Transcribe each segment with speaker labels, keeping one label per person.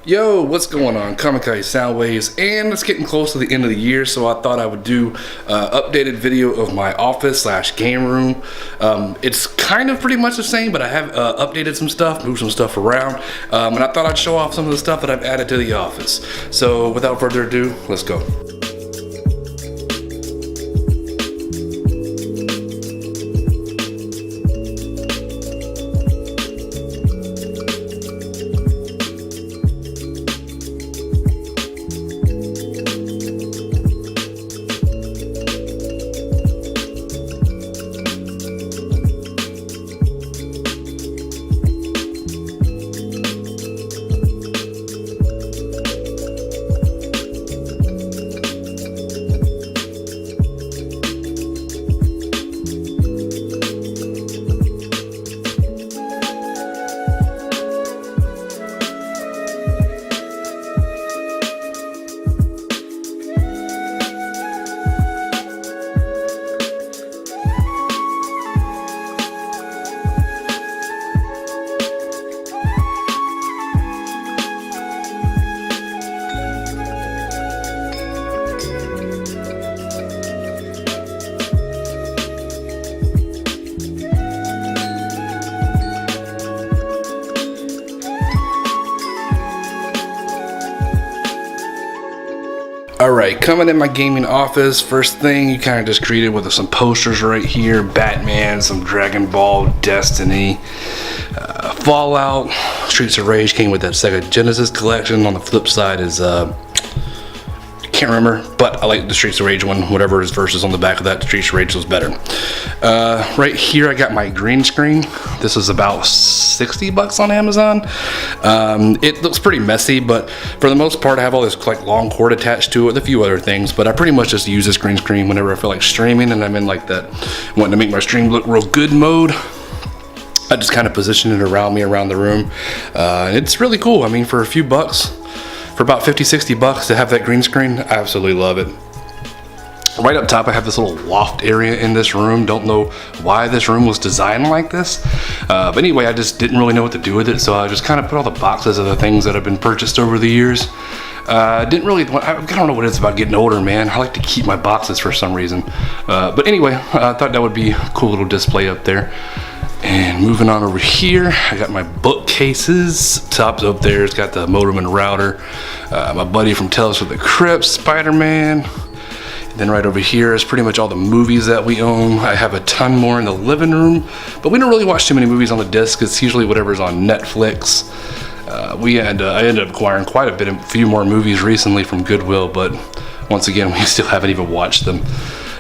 Speaker 1: Yo, what's going on? Kamikaze sound waves, and it's getting close to the end of the year, so I thought I would do updated video of my office slash game room. It's kind of pretty much the same, but I have updated some stuff, moved some stuff around, and I thought I'd show off some of the stuff that I've added to the office. So without further ado, let's go. Alright, coming in my gaming office, first thing you kind of just greeted with some posters right here. Batman, some Dragon Ball, Destiny, Fallout, Streets of Rage came with that Sega Genesis collection. On the flip side is, can't remember, but I like the Streets of Rage one. Whatever is verses on the back of that, Streets of Rage was better. Right here I got my green screen. This is about $60 on Amazon. It looks pretty messy, but for the most part I have all this like long cord attached to it with a few other things, but I pretty much just use this green screen whenever I feel like streaming and I'm in like that wanting to make my stream look real good mode. I just kind of position it around me around the room. It's really cool. I mean, for a few bucks, for about $50-$60 to have that green screen, I absolutely love it. Right up top I have this little loft area in this room. Don't know why this room was designed like this, but anyway, I just didn't really know what to do with it, so I just kind of put all the boxes of the things that have been purchased over the years. I don't know what it is about getting older, man. I like to keep my boxes for some reason, but anyway, I thought that would be a cool little display up there. And moving on over here, I got my bookcases. Tops up there, it's got the modem and router. My buddy from Tales from the Crypt, Spider-Man. And then right over here is pretty much all the movies that we own. I have a ton more in the living room, but we don't really watch too many movies on the disc. It's usually whatever's on Netflix. I ended up acquiring quite a few more movies recently from Goodwill, but once again, we still haven't even watched them.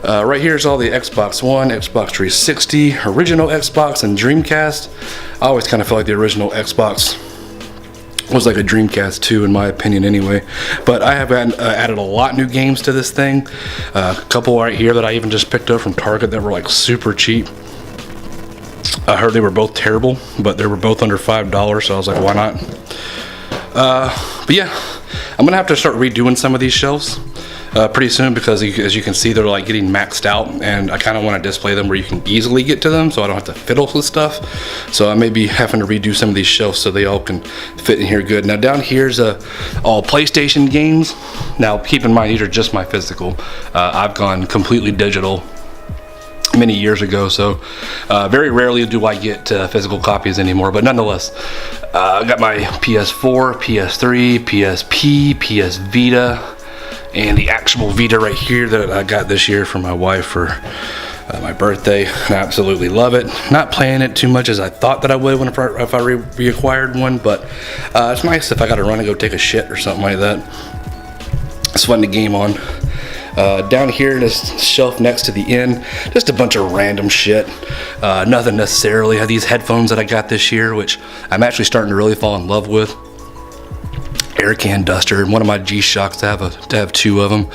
Speaker 1: Right here is all the Xbox One, Xbox 360, original Xbox, and Dreamcast. I always kind of felt like the original Xbox was like a Dreamcast 2 in my opinion anyway. But I have added a lot new games to this thing. A couple right here that I even just picked up from Target that were like super cheap. I heard they were both terrible, but they were both under $5, so I was like, why not? But yeah, I'm gonna have to start redoing some of these shelves pretty soon, because as you can see, they're like getting maxed out, and I kind of want to display them where you can easily get to them so I don't have to fiddle with stuff. So I may be having to redo some of these shelves so they all can fit in here good. Now down here's all PlayStation games. Now keep in mind, these are just my physical. I've gone completely digital many years ago, so very rarely do I get physical copies anymore, but nonetheless, I got my PS4, PS3, PSP, PS Vita, and the actual Vita right here that I got this year for my wife for my birthday. I absolutely love it. Not playing it too much as I thought that I would if I reacquired one, but it's nice if I gotta run and go take a shit or something like that. It's fun to game on. Down here in this shelf next to the end, just a bunch of random shit. Nothing necessarily. I have these headphones that I got this year, which I'm actually starting to really fall in love with. Air can duster, and one of my G-Shocks to have two of them.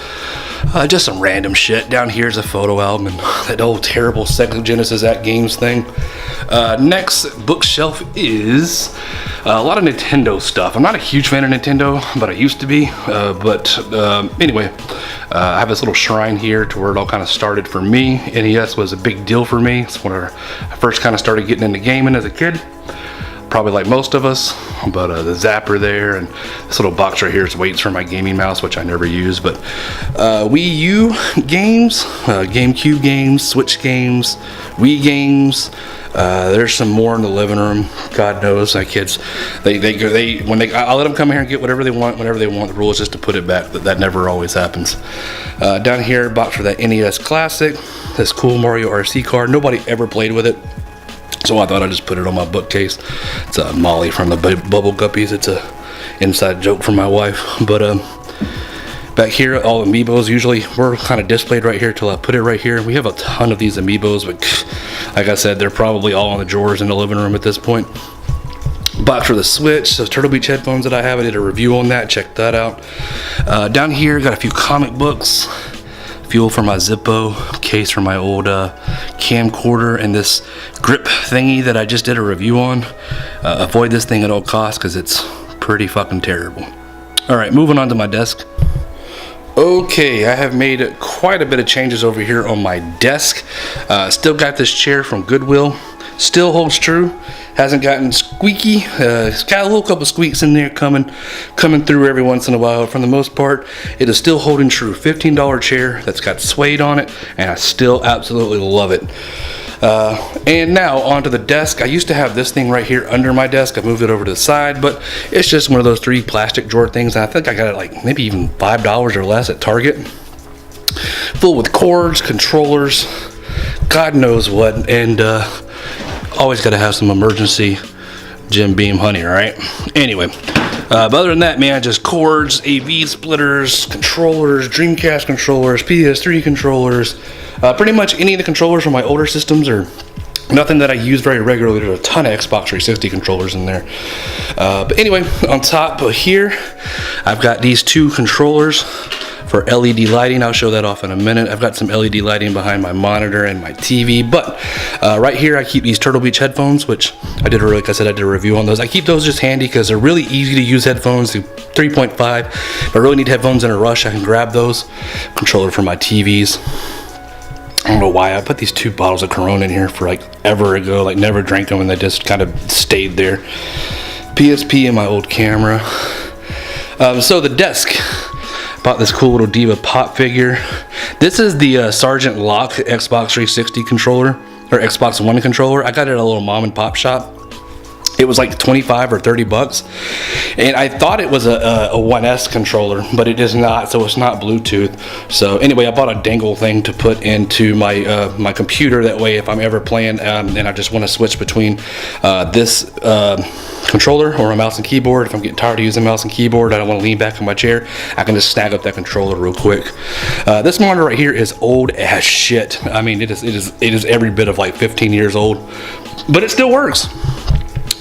Speaker 1: Just some random shit. Down here's a photo album and that old terrible Sega Genesis at Games thing. Next bookshelf is a lot of Nintendo stuff. I'm not a huge fan of Nintendo, but I used to be. Anyway, I have this little shrine here to where it all kind of started for me. NES was a big deal for me. It's when I first kind of started getting into gaming as a kid. probably like most of us, but the zapper there, and this little box right here is weights for my gaming mouse, which I never use. But Wii U games, GameCube games, Switch games, Wii games. There's some more in the living room. God knows, my kids, I let them come here and get whatever they want, whenever they want. The rule is just to put it back, but that never always happens. Down here, box for that NES Classic, this cool Mario RC card. Nobody ever played with it, so I thought I'd just put it on my bookcase. It's a Molly from the Bubble Guppies. It's a inside joke from my wife. But back here, all amiibos usually were kind of displayed right here till I put it right here. We have a ton of these amiibos, but like I said, they're probably all in the drawers in the living room at this point. Box for the Switch, those Turtle Beach headphones that I have. I did a review on that. Check that out. Down here, got a few comic books. Fuel for my Zippo, case for my old camcorder, and this grip thingy that I just did a review on. Avoid this thing at all costs because it's pretty fucking terrible. Alright, moving on to my desk. Okay, I have made quite a bit of changes over here on my desk. Still got this chair from Goodwill. Still holds true. Hasn't gotten squeaky. It's got a little couple squeaks in there coming through every once in a while. For the most part, it is still holding true. $15 chair that's got suede on it, and I still absolutely love it. And now onto the desk. I used to have this thing right here under my desk. I moved it over to the side, but it's just one of those 3 plastic drawer things. I think I got it like maybe even $5 or less at Target. Full with cords, controllers, God knows what, and always got to have some emergency Jim Beam honey, right? Anyway, but other than that, man, just cords, AV splitters, controllers, Dreamcast controllers, PS3 controllers, pretty much any of the controllers from my older systems, or nothing that I use very regularly. There's a ton of Xbox 360 controllers in there. But anyway, on top of here, I've got these 2 controllers for LED lighting. I'll show that off in a minute. I've got some LED lighting behind my monitor and my TV, but right here I keep these Turtle Beach headphones, which like I said, I did a review on those. I keep those just handy because they're really easy to use headphones. 3.5. If I really need headphones in a rush, I can grab those. Controller for my TVs. I don't know why I put these 2 bottles of Corona in here for like ever ago, like never drank them, and they just kind of stayed there. PSP and my old camera. So the desk. Bought this cool little d.va pop figure. This is the Sergeant Locke Xbox 360 controller, or Xbox One controller. I got it at a little mom and pop shop. It was like 25 or 30 bucks, and I thought it was a 1S controller, but it is not, so it's not Bluetooth. So anyway, I bought a dangle thing to put into my my computer. That way, if I'm ever playing and I just want to switch between this controller or a mouse and keyboard, if I'm getting tired of using mouse and keyboard, I don't want to lean back in my chair, I can just snag up that controller real quick. This monitor right here is old as shit. I mean, it is every bit of like 15 years old, but it still works.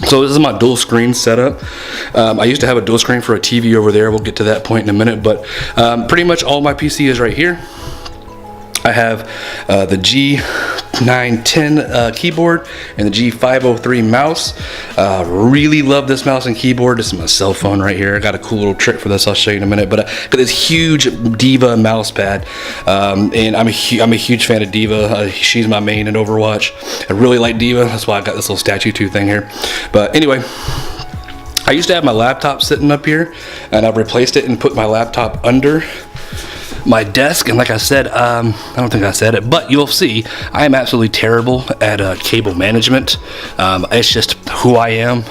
Speaker 1: So this is my dual screen setup. I used to have a dual screen for a TV over there. We'll get to that point in a minute, but pretty much all my PC is right here. I have the G910 keyboard and the G503 mouse. Really love this mouse and keyboard. This is my cell phone right here. I got a cool little trick for this I'll show you in a minute, but I got this huge d.va mouse pad, and I'm a huge fan of d.va. She's my main in Overwatch. I really like d.va. That's why I got this little statue 2 thing here. But anyway, I used to have my laptop sitting up here, and I've replaced it and put my laptop under my desk. And like I said, I don't think I said it, but you'll see I am absolutely terrible at cable management. It's just who I am,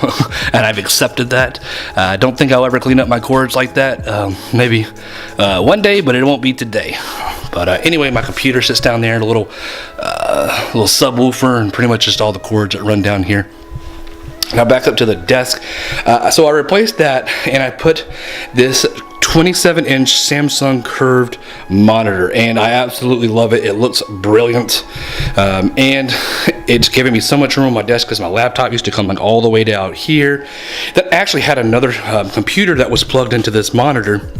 Speaker 1: and I've accepted that. I don't think I'll ever clean up my cords like that. Maybe one day, but it won't be today. But anyway, my computer sits down there, and a little subwoofer, and pretty much just all the cords that run down here. Now back up to the desk. So I replaced that, and I put this 27-inch Samsung curved monitor, and I absolutely love it. It looks brilliant, and it's giving me so much room on my desk because my laptop used to come like all the way down here. That actually had another computer that was plugged into this monitor,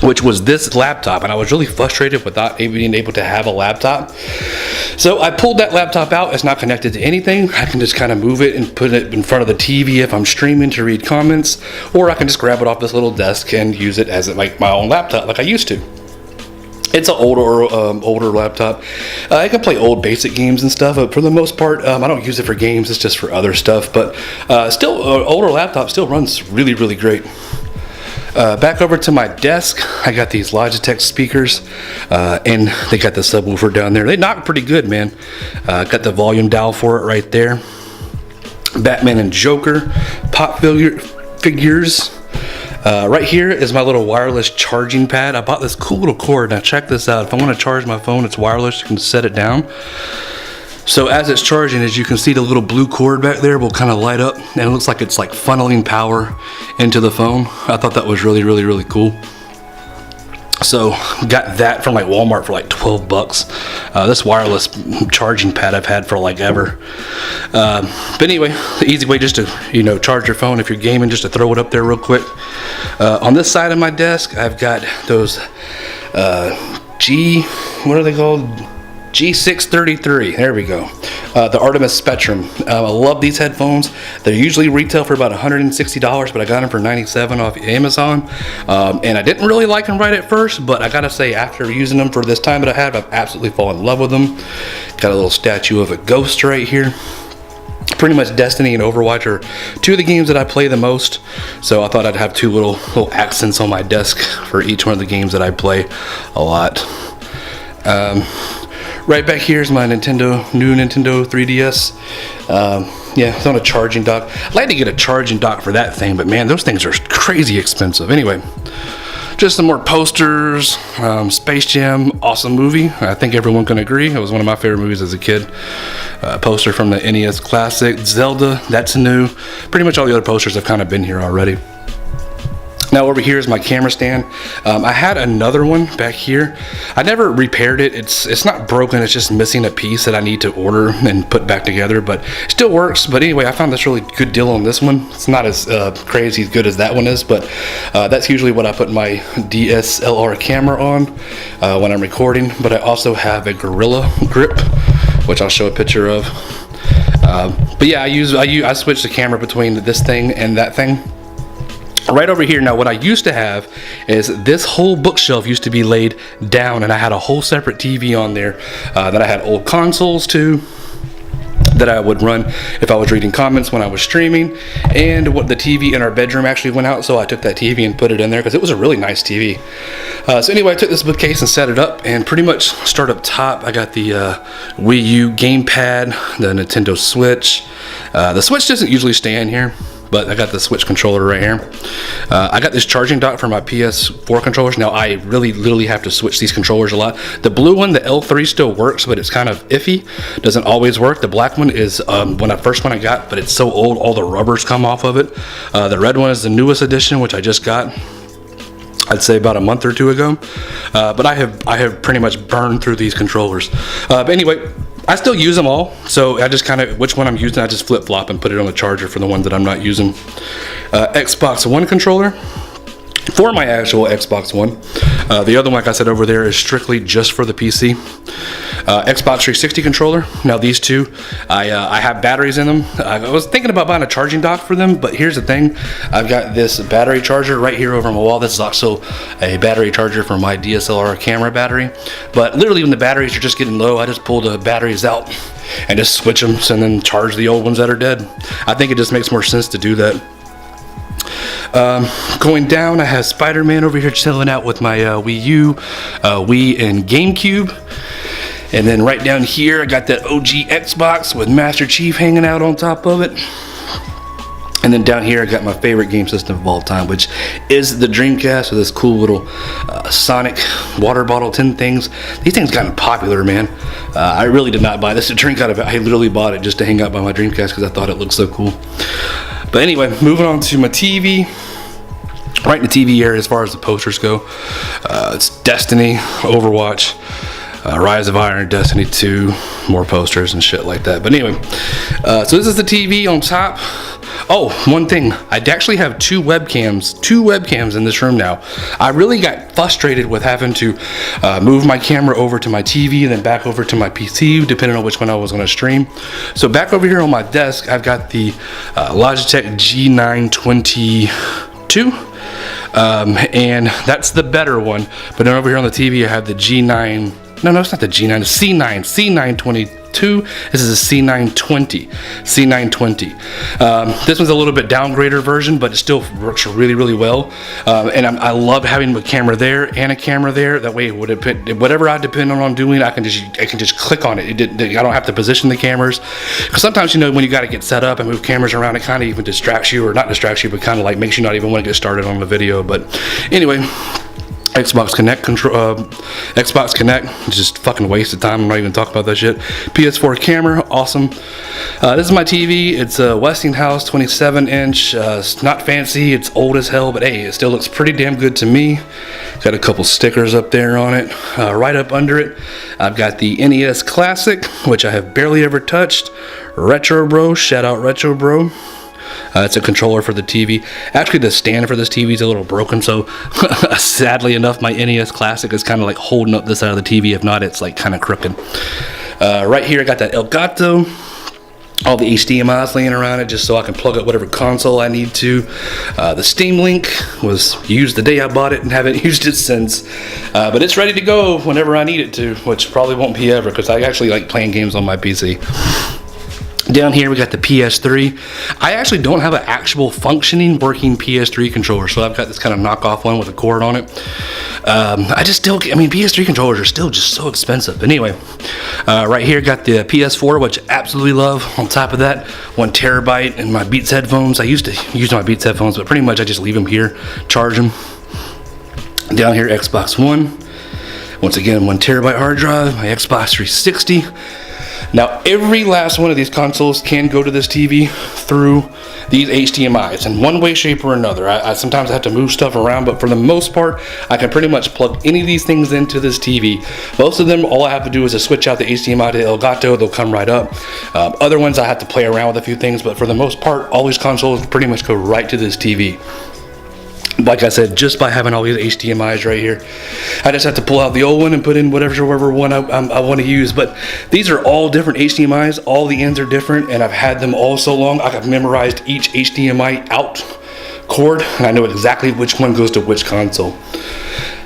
Speaker 1: which was this laptop, and I was really frustrated with not being able to have a laptop. So I pulled that laptop out. It's not connected to anything. I can just kind of move it and put it in front of the TV if I'm streaming to read comments, or I can just grab it off this little desk and use it as like my own laptop like I used to. It's an older laptop. I can play old basic games and stuff, but for the most part, I don't use it for games. It's just for other stuff. But still, older laptop still runs really, really great. Back over to my desk, I got these Logitech speakers, and they got the subwoofer down there. They knock pretty good, man. Got the volume dial for it right there. Batman and Joker pop figures. Right here is my little wireless charging pad. I bought this cool little cord. Now check this out. If I want to charge my phone, it's wireless. You can set it down. So as it's charging, as you can see, the little blue cord back there will kind of light up, and it looks like it's like funneling power into the phone. I thought that was really, really, really cool. So got that from like Walmart for like 12 bucks. This wireless charging pad I've had for like ever. But anyway, the easy way just to, you know, charge your phone if you're gaming, just to throw it up there real quick. On this side of my desk, I've got those what are they called? G633, there we go. The Artemis Spectrum. I love these headphones. They usually retail for about $160, but I got them for $97 off Amazon. And I didn't really like them right at first, but I gotta say, after using them for this time that I have, I've absolutely fallen in love with them. Got a little statue of a ghost right here. Pretty much Destiny and Overwatch are two of the games that I play the most, so I thought I'd have two little accents on my desk for each one of the games that I play a lot. Right back here is my new Nintendo 3DS. Yeah, it's on a charging dock. I'd like to get a charging dock for that thing, but man, those things are crazy expensive. Anyway, just some more posters. Space Jam, awesome movie. I think everyone can agree. It was one of my favorite movies as a kid. Poster from the NES Classic. Zelda, that's new. Pretty much all the other posters have kind of been here already. Now over here is my camera stand. I had another one back here. I never repaired it. It's not broken, it's just missing a piece that I need to order and put back together, but it still works. But anyway, I found this really good deal on this one. It's not as crazy good as that one is, but that's usually what I put my DSLR camera on when I'm recording. But I also have a Gorilla Grip, which I'll show a picture of. But yeah, I switch the camera between this thing and that thing. Right over here, now what I used to have is this whole bookshelf used to be laid down, and I had a whole separate TV on there that I had old consoles to, that I would run if I was reading comments when I was streaming. And what the TV in our bedroom actually went out, so I took that TV and put it in there because it was a really nice TV. So anyway, I took this bookcase and set it up, and pretty much start up top. I got the Wii U gamepad, the Nintendo Switch. The Switch doesn't usually stay in here, but I got the Switch controller right here. I got this charging dock for my PS4 controllers. Now I really literally have to switch these controllers a lot. The blue one, the L3, still works, but it's kind of iffy. Doesn't always work. The black one is first one I got, but it's so old, all the rubbers come off of it. The red one is the newest edition, which I just got, I'd say about a month or two ago. But I have pretty much burned through these controllers. But anyway, I still use them all, so I just kind of, which one I'm using, I just flip-flop and put it on the charger for the one that I'm not using. Xbox One controller for my actual Xbox One. The other one, like I said over there, is strictly just for the PC. Xbox 360 controller. Now these two, I have batteries in them. I was thinking about buying a charging dock for them, but here's the thing. I've got this battery charger right here over my wall. This is also a battery charger for my DSLR camera battery. But literally when the batteries are just getting low, I just pull the batteries out and just switch them and then charge the old ones that are dead. I think it just makes more sense to do that. Going down, I have Spider-Man over here chilling out with my Wii U, Wii, and GameCube. And then right down here, I got that OG Xbox with Master Chief hanging out on top of it. And then down here, I got my favorite game system of all time, which is the Dreamcast with this cool little Sonic water bottle tin things. These things gotten popular, man. I really did not buy this to drink out of it. I literally bought it just to hang out by my Dreamcast because I thought it looked so cool. But anyway, moving on to my TV. Right in the TV area as far as the posters go. It's Destiny, Overwatch, Rise of Iron, Destiny 2, more posters and shit like that. But anyway, so this is the TV on top. Oh, one thing, I actually have two webcams in this room now. I really got frustrated with having to move my camera over to my TV and then back over to my PC, depending on which one I was going to stream. So back over here on my desk, I've got the Logitech G922. and that's the better one. But then over here on the TV I have the G9. No, it's not the G9, it's C922. This is a C920. This one's a little bit downgraded version, but it still works really, really well. And I love having a camera there and a camera there. That way, whatever I depend on doing, I can just click on it. I don't have to position the cameras. Because sometimes, you know, when you got to get set up and move cameras around, it kind of even distracts you, or not distracts you, but kind of like makes you not even want to get started on the video. But anyway. Xbox Connect, just fucking waste of time. I'm not even talking about that shit. PS4 camera, awesome. This is my TV. It's a Westinghouse 27 inch. It's not fancy, it's old as hell, but hey, it still looks pretty damn good to me. Got a couple stickers up there on it. Right up under it, I've got the NES Classic, which I have barely ever touched. Retro Bro, shout out Retro Bro. It's a controller for the TV. Actually, the stand for this TV is a little broken, so sadly enough, my NES Classic is kind of like holding up this side of the TV. If not, it's like kind of crooked. Right here, I got that Elgato. All the HDMIs laying around it just so I can plug up whatever console I need to. The Steam Link was used the day I bought it and haven't used it since. But it's ready to go whenever I need it to, which probably won't be ever because I actually like playing games on my PC. Down here we got the PS3. I actually don't have an actual functioning working PS3 controller, so I've got this kind of knockoff one with a cord on it. PS3 controllers are still just so expensive. Anyway, right here got the PS4, which I absolutely love. On top of that, 1 terabyte and my Beats headphones. I used to use my Beats headphones, but pretty much I just leave them here, charge them. Down here, Xbox One. Once again, 1 terabyte hard drive, my Xbox 360. Now, every last one of these consoles can go to this TV through these HDMIs in one way, shape, or another. I sometimes have to move stuff around, but for the most part, I can pretty much plug any of these things into this TV. Most of them, all I have to do is just switch out the HDMI to the Elgato. They'll come right up. Other ones, I have to play around with a few things, but for the most part, all these consoles pretty much go right to this TV. Like I said, just by having all these HDMIs right here, I just have to pull out the old one and put in whatever one I want to use. But these are all different HDMIs. All the ends are different, and I've had them all so long, I've memorized each HDMI out cord, and I know exactly which one goes to which console.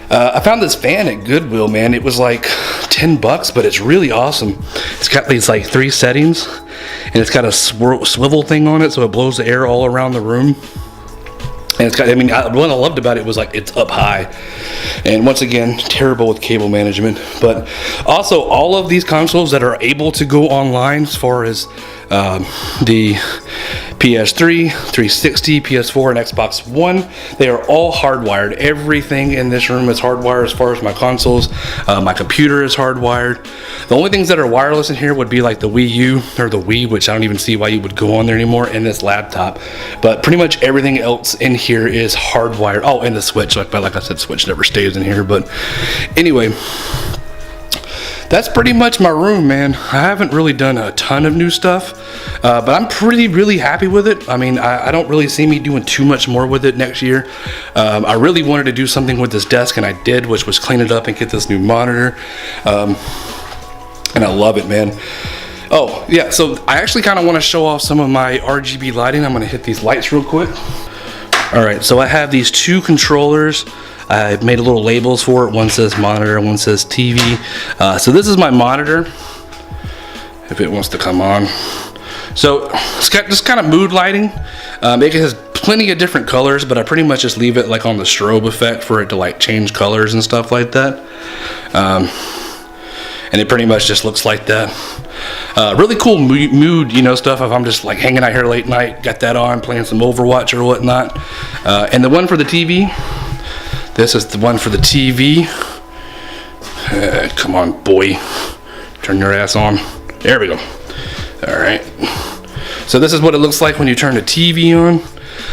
Speaker 1: I found this fan at Goodwill, man. It was like $10, but it's really awesome. It's got these like 3 settings, and it's got a swivel thing on it, so it blows the air all around the room. And it's got, what I loved about it was like it's up high. And once again, terrible with cable management. But also, all of these consoles that are able to go online, as far as the PS3, 360, PS4, and Xbox One, they are all hardwired. Everything in this room is hardwired as far as my consoles. My computer is hardwired. The only things that are wireless in here would be like the Wii U or the Wii, which I don't even see why you would go on there anymore, and this laptop. But pretty much everything else in here is hardwired. Oh, and the Switch. But like I said, Switch never stays in here. But anyway, that's pretty much my room, man. I haven't really done a ton of new stuff, but I'm really happy with it. I don't really see me doing too much more with it next year. I really wanted to do something with this desk, and I did, which was clean it up and get this new monitor. And I love it, man. Oh, yeah, so I actually kind of want to show off some of my RGB lighting. I'm going to hit these lights real quick. All right, so I have these 2 controllers. I've made little labels for it. One says monitor, one says TV. So this is my monitor, if it wants to come on. So it's got this kind of mood lighting. It has plenty of different colors, but I pretty much just leave it like on the strobe effect for it to like change colors and stuff like that. And it pretty much just looks like that. Really cool mood, stuff if I'm just like hanging out here late night, got that on, playing some Overwatch or whatnot. And the one for the TV, this is the one for the TV. Come on, boy. Turn your ass on. There we go. All right. So this is what it looks like when you turn the TV on.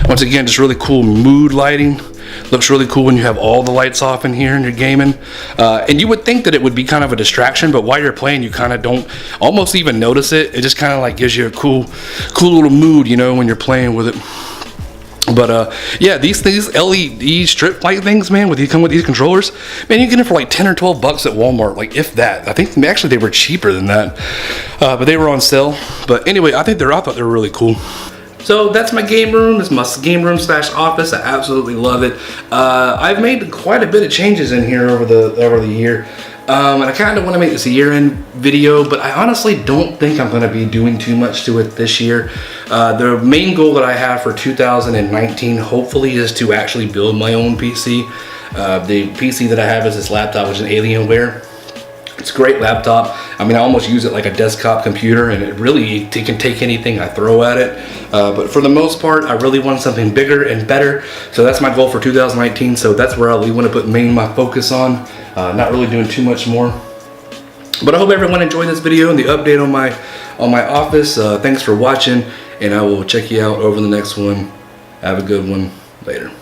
Speaker 1: Once again, just really cool mood lighting. Looks really cool when you have all the lights off in here and you're gaming. And you would think that it would be kind of a distraction, but while you're playing, you kind of don't almost even notice it. It just kind of like gives you a cool little mood, when you're playing with it. But yeah, these LED strip light things, man, when you come with these controllers, man, you get them for like 10 or 12 bucks at Walmart, like if that. I think actually they were cheaper than that, but they were on sale. But anyway, I thought they were really cool. So that's my game room. This is my game room slash office. I absolutely love it. I've made quite a bit of changes in here over the year. And I kind of want to make this a year-end video, but I honestly don't think I'm going to be doing too much to it this year. The main goal that I have for 2019, hopefully, is to actually build my own PC. The PC that I have is this laptop, which is an Alienware. It's a great laptop. I mean, I almost use it like a desktop computer, and it really can take anything I throw at it. But for the most part, I really want something bigger and better. So that's my goal for 2019. So that's where I really want to put my focus on. Not really doing too much more. But I hope everyone enjoyed this video and the update on my office. Thanks for watching, and I will check you out over the next one. Have a good one. Later.